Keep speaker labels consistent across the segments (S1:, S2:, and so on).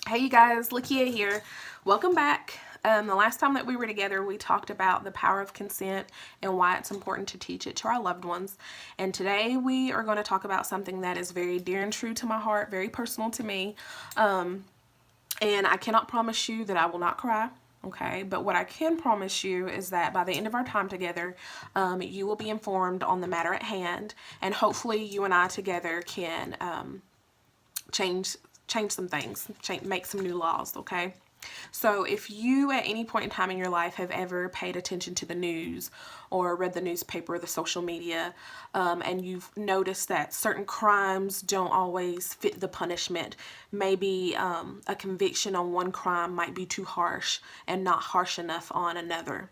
S1: Hey you guys, Lakia here. Welcome back. The last time that we were together, we talked about the power of consent and why it's important to teach it to our loved ones. And today we are going to talk about something that is very dear and true to my heart, very personal to me. And I cannot promise you that I will not cry. Okay, but what I can promise you is that by the end of our time together, you will be informed on the matter at hand, and hopefully you and I together can change some things, make some new laws, okay? So if you at any point in time in your life have ever paid attention to the news or read the newspaper or the social media, and you've noticed that certain crimes don't always fit the punishment, maybe a conviction on one crime might be too harsh and not harsh enough on another.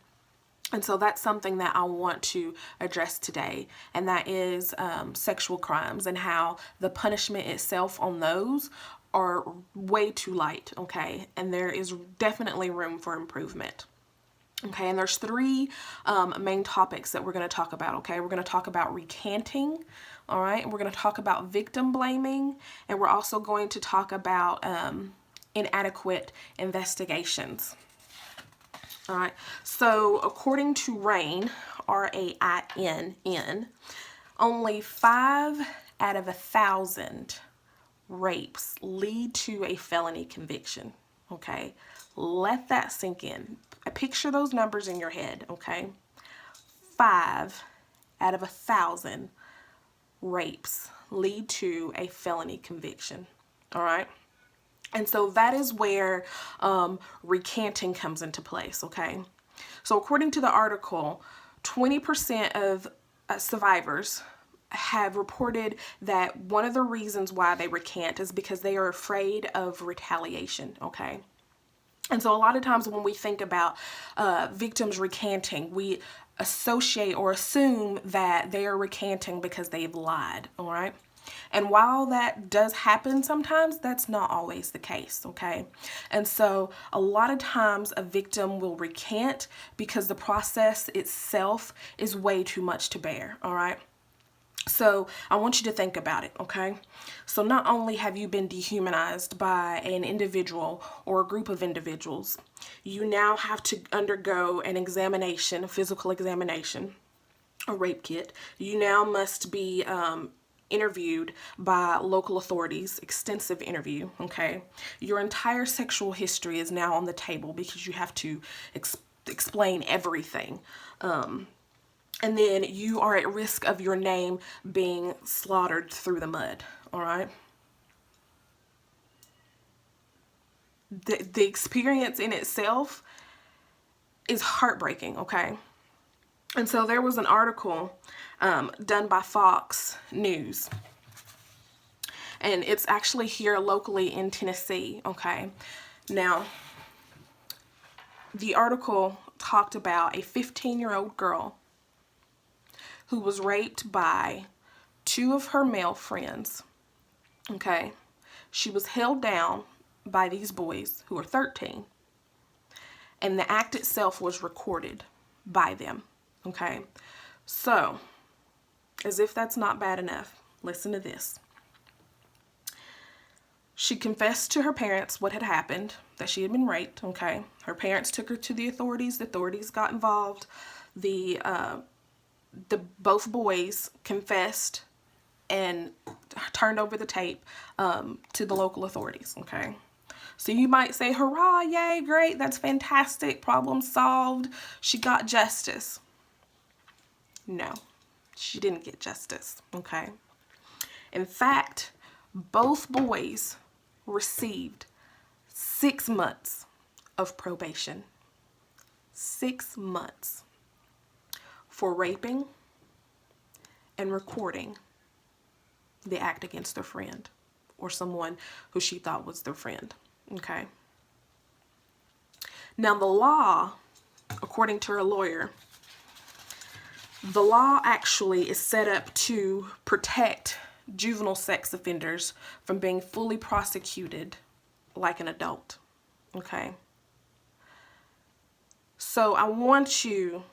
S1: And so that's something that I want to address today, and that is sexual crimes and how the punishment itself on those are way too light, okay? And there is definitely room for improvement. Okay, and there's three main topics that we're going to talk about, okay? We're going to talk about recanting, all right? And we're going to talk about victim blaming, and we're also going to talk about inadequate investigations. All right, so according to RAINN, RAINN, only 5 out of 1,000 rapes lead to a felony conviction, okay? Let that sink in. Picture those numbers in your head, okay? 5 out of 1,000 rapes lead to a felony conviction, all right? And so that is where recanting comes into place, okay? So according to the article, 20% of survivors have reported that one of the reasons why they recant is because they are afraid of retaliation, okay? And so a lot of times when we think about victims recanting, we associate or assume that they are recanting because they've lied, all right? And while that does happen sometimes, that's not always the case, okay? And so a lot of times a victim will recant because the process itself is way too much to bear, all right? So I want you to think about it, okay? So not only have you been dehumanized by an individual or a group of individuals, you now have to undergo an examination, a physical examination, a rape kit. You now must be interviewed by local authorities, extensive interview, okay? Your entire sexual history is now on the table because you have to explain everything. And then you are at risk of your name being slaughtered through the mud, all right? The experience in itself is heartbreaking, okay? And so there was an article done by Fox News, and it's actually here locally in Tennessee, okay? Now, the article talked about a 15-year-old girl who was raped by 2 of her male friends, okay? She was held down by these boys who are 13, and the act itself was recorded by them, okay? So, as if that's not bad enough, listen to this. She confessed to her parents what had happened, that she had been raped, okay? Her parents took her to the authorities got involved. Both boys confessed and turned over the tape to the local authorities, okay? So you might say, hurrah, yay, great, that's fantastic, problem solved, she got justice. No, she didn't get justice, okay? In fact, both boys received 6 months of probation. 6 months for raping and recording the act against their friend or someone who she thought was their friend, okay? Now the law, according to her lawyer, the law actually is set up to protect juvenile sex offenders from being fully prosecuted like an adult, okay? So I want you,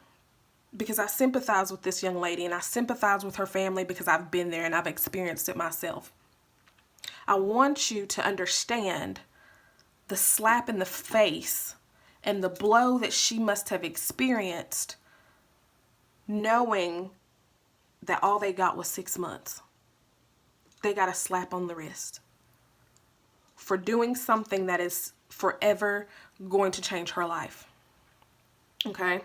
S1: because I sympathize with this young lady and I sympathize with her family because I've been there and I've experienced it myself. I want you to understand the slap in the face and the blow that she must have experienced, knowing that all they got was 6 months. They got a slap on the wrist for doing something that is forever going to change her life. Okay?